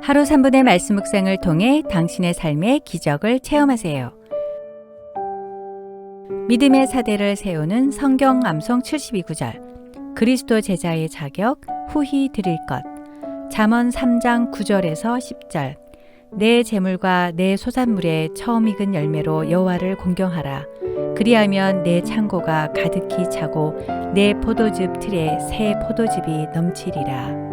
하루 3분의 말씀 묵상을 통해 당신의 삶의 기적을 체험하세요. 믿음의 사대를 세우는 성경 암송 72구절, 그리스도 제자의 자격, 후히 드릴 것. 잠언 3장 9절에서 10절. 내 재물과 내 소산물의 처음 익은 열매로 여호와를 공경하라. 그리하면 내 창고가 가득히 차고 내 포도즙 틀에 새 포도즙이 넘치리라.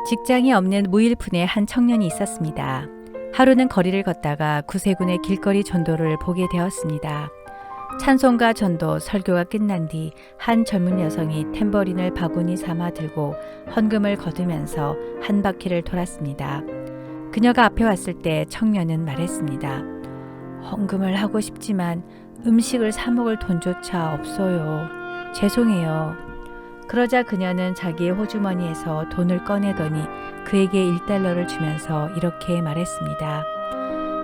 직장이 없는 무일푼의 한 청년이 있었습니다. 하루는 거리를 걷다가 구세군의 길거리 전도를 보게 되었습니다. 찬송가 전도 설교가 끝난 뒤 한 젊은 여성이 탬버린을 바구니 삼아 들고 헌금을 거두면서 한 바퀴를 돌았습니다. 그녀가 앞에 왔을 때 청년은 말했습니다. 헌금을 하고 싶지만 음식을 사 먹을 돈조차 없어요. 죄송해요. 그러자 그녀는 자기의 호주머니에서 돈을 꺼내더니 그에게 1달러를 주면서 이렇게 말했습니다.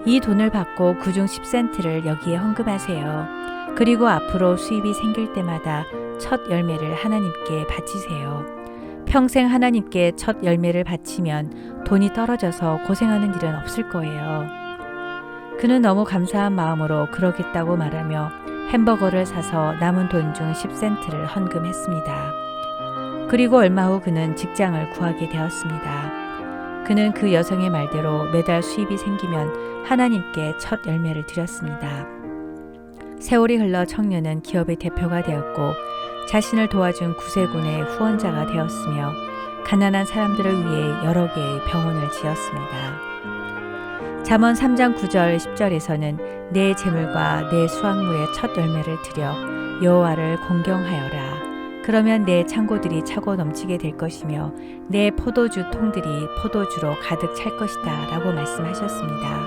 이 돈을 받고 그중 10센트를 여기에 헌금하세요. 그리고 앞으로 수입이 생길 때마다 첫 열매를 하나님께 바치세요. 평생 하나님께 첫 열매를 바치면 돈이 떨어져서 고생하는 일은 없을 거예요. 그는 너무 감사한 마음으로 그러겠다고 말하며 햄버거를 사서 남은 돈 중 10센트를 헌금했습니다. 그리고 얼마 후 그는 직장을 구하게 되었습니다. 그는 그 여성의 말대로 매달 수입이 생기면 하나님께 첫 열매를 드렸습니다. 세월이 흘러 청년은 기업의 대표가 되었고 자신을 도와준 구세군의 후원자가 되었으며 가난한 사람들을 위해 여러 개의 병원을 지었습니다. 잠언 3장 9절 10절에서는 내 재물과 내 수확물의 첫 열매를 드려 여호와를 공경하여라. 그러면 내 창고들이 차고 넘치게 될 것이며 내 포도주 통들이 포도주로 가득 찰 것이다 라고 말씀하셨습니다.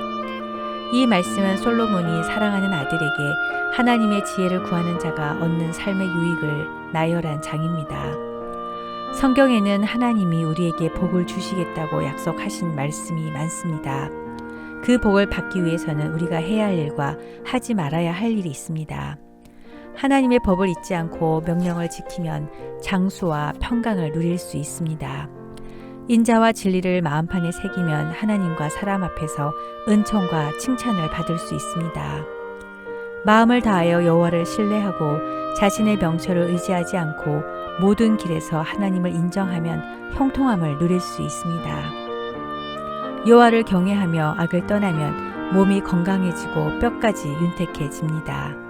이 말씀은 솔로몬이 사랑하는 아들에게 하나님의 지혜를 구하는 자가 얻는 삶의 유익을 나열한 장입니다. 성경에는 하나님이 우리에게 복을 주시겠다고 약속하신 말씀이 많습니다. 그 복을 받기 위해서는 우리가 해야 할 일과 하지 말아야 할 일이 있습니다. 하나님의 법을 잊지 않고 명령을 지키면 장수와 평강을 누릴 수 있습니다. 인자와 진리를 마음판에 새기면 하나님과 사람 앞에서 은총과 칭찬을 받을 수 있습니다. 마음을 다하여 여호와를 신뢰하고 자신의 명철을 의지하지 않고 모든 길에서 하나님을 인정하면 형통함을 누릴 수 있습니다. 여호와를 경외하며 악을 떠나면 몸이 건강해지고 뼈까지 윤택해집니다.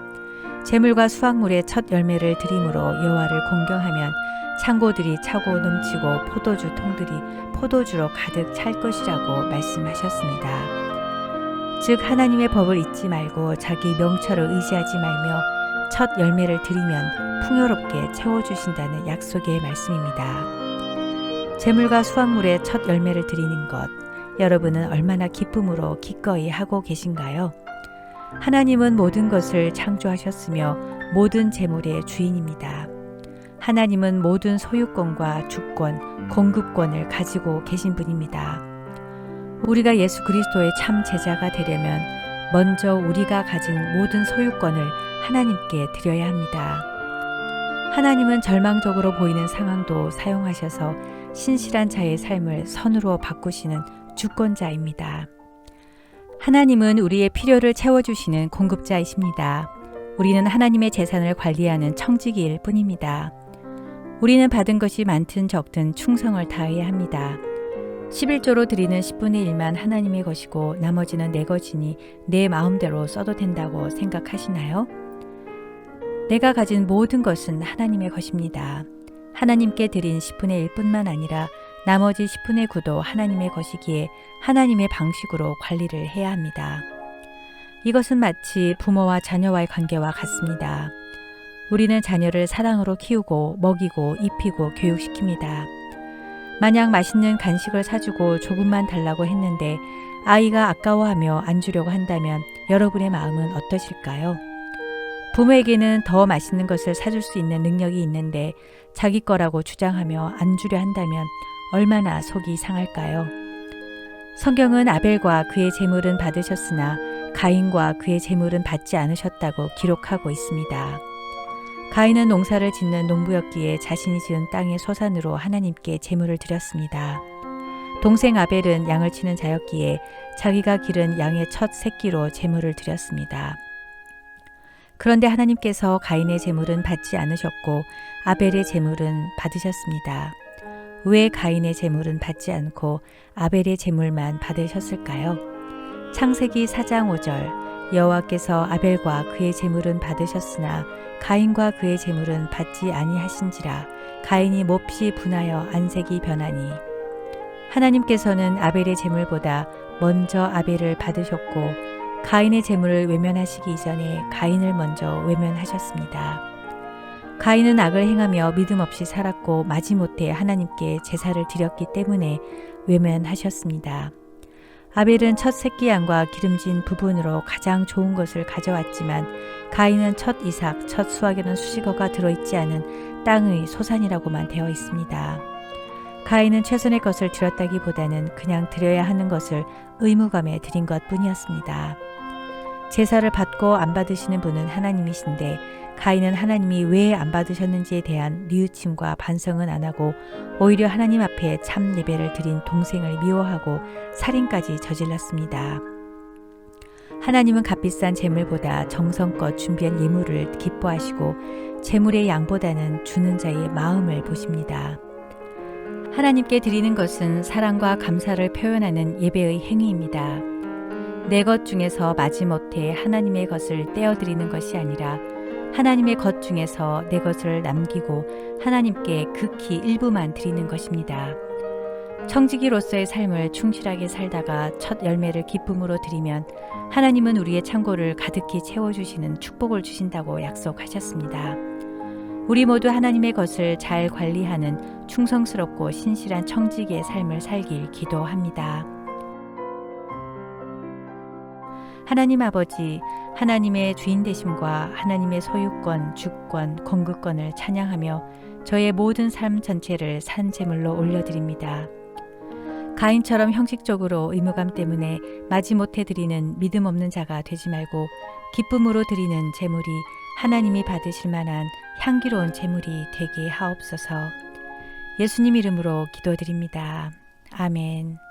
재물과 수확물의 첫 열매를 드림으로 여호와를 공경하면 창고들이 차고 넘치고 포도주 통들이 포도주로 가득 찰 것이라고 말씀하셨습니다. 즉 하나님의 법을 잊지 말고 자기 명철을 의지하지 말며 첫 열매를 드리면 풍요롭게 채워주신다는 약속의 말씀입니다. 재물과 수확물의 첫 열매를 드리는 것, 여러분은 얼마나 기쁨으로 기꺼이 하고 계신가요? 하나님은 모든 것을 창조하셨으며 모든 재물의 주인입니다. 하나님은 모든 소유권과 주권, 공급권을 가지고 계신 분입니다. 우리가 예수 그리스도의 참 제자가 되려면 먼저 우리가 가진 모든 소유권을 하나님께 드려야 합니다. 하나님은 절망적으로 보이는 상황도 사용하셔서 신실한 자의 삶을 선으로 바꾸시는 주권자입니다. 하나님은 우리의 필요를 채워주시는 공급자이십니다. 우리는 하나님의 재산을 관리하는 청지기일 뿐입니다. 우리는 받은 것이 많든 적든 충성을 다해야 합니다. 11조로 드리는 10분의 1만 하나님의 것이고 나머지는 내 것이니 내 마음대로 써도 된다고 생각하시나요? 내가 가진 모든 것은 하나님의 것입니다. 하나님께 드린 10분의 1뿐만 아니라 나머지 10분의 9도 하나님의 것이기에 하나님의 방식으로 관리를 해야 합니다. 이것은 마치 부모와 자녀와의 관계와 같습니다. 우리는 자녀를 사랑으로 키우고 먹이고 입히고 교육시킵니다. 만약 맛있는 간식을 사주고 조금만 달라고 했는데 아이가 아까워하며 안 주려고 한다면 여러분의 마음은 어떠실까요? 부모에게는 더 맛있는 것을 사줄 수 있는 능력이 있는데 자기 거라고 주장하며 안 주려 한다면 얼마나 속이 상할까요? 성경은 아벨과 그의 제물은 받으셨으나 가인과 그의 제물은 받지 않으셨다고 기록하고 있습니다. 가인은 농사를 짓는 농부였기에 자신이 지은 땅의 소산으로 하나님께 제물을 드렸습니다. 동생 아벨은 양을 치는 자였기에 자기가 기른 양의 첫 새끼로 제물을 드렸습니다. 그런데 하나님께서 가인의 제물은 받지 않으셨고 아벨의 제물은 받으셨습니다. 왜 가인의 제물은 받지 않고 아벨의 제물만 받으셨을까요? 창세기 4장 5절 여호와께서 아벨과 그의 제물은 받으셨으나 가인과 그의 제물은 받지 아니하신지라 가인이 몹시 분하여 안색이 변하니 하나님께서는 아벨의 제물보다 먼저 아벨을 받으셨고 가인의 제물을 외면하시기 이전에 가인을 먼저 외면하셨습니다. 가인은 악을 행하며 믿음 없이 살았고 마지못해 하나님께 제사를 드렸기 때문에 외면하셨습니다. 아벨은 첫 새끼 양과 기름진 부분으로 가장 좋은 것을 가져왔지만 가인은 첫 이삭, 첫 수확에는 수식어가 들어있지 않은 땅의 소산이라고만 되어 있습니다. 가인은 최선의 것을 드렸다기보다는 그냥 드려야 하는 것을 의무감에 드린 것 뿐이었습니다. 제사를 받고 안 받으시는 분은 하나님이신데 가인은 하나님이 왜 안 받으셨는지에 대한 뉘우침과 반성은 안 하고 오히려 하나님 앞에 참 예배를 드린 동생을 미워하고 살인까지 저질렀습니다. 하나님은 값비싼 제물보다 정성껏 준비한 예물을 기뻐하시고 제물의 양보다는 주는 자의 마음을 보십니다. 하나님께 드리는 것은 사랑과 감사를 표현하는 예배의 행위입니다. 내 것 중에서 마지못해 하나님의 것을 떼어드리는 것이 아니라 하나님의 것 중에서 내 것을 남기고 하나님께 극히 일부만 드리는 것입니다. 청지기로서의 삶을 충실하게 살다가 첫 열매를 기쁨으로 드리면 하나님은 우리의 창고를 가득히 채워주시는 축복을 주신다고 약속하셨습니다. 우리 모두 하나님의 것을 잘 관리하는 충성스럽고 신실한 청지기의 삶을 살길 기도합니다. 하나님 아버지, 하나님의 주인 되심과 하나님의 소유권, 주권, 건국권을 찬양하며 저의 모든 삶 전체를 산 제물로 올려드립니다. 가인처럼 형식적으로 의무감 때문에 마지못해 드리는 믿음 없는 자가 되지 말고 기쁨으로 드리는 제물이 하나님이 받으실 만한 향기로운 제물이 되게 하옵소서. 예수님 이름으로 기도드립니다. 아멘.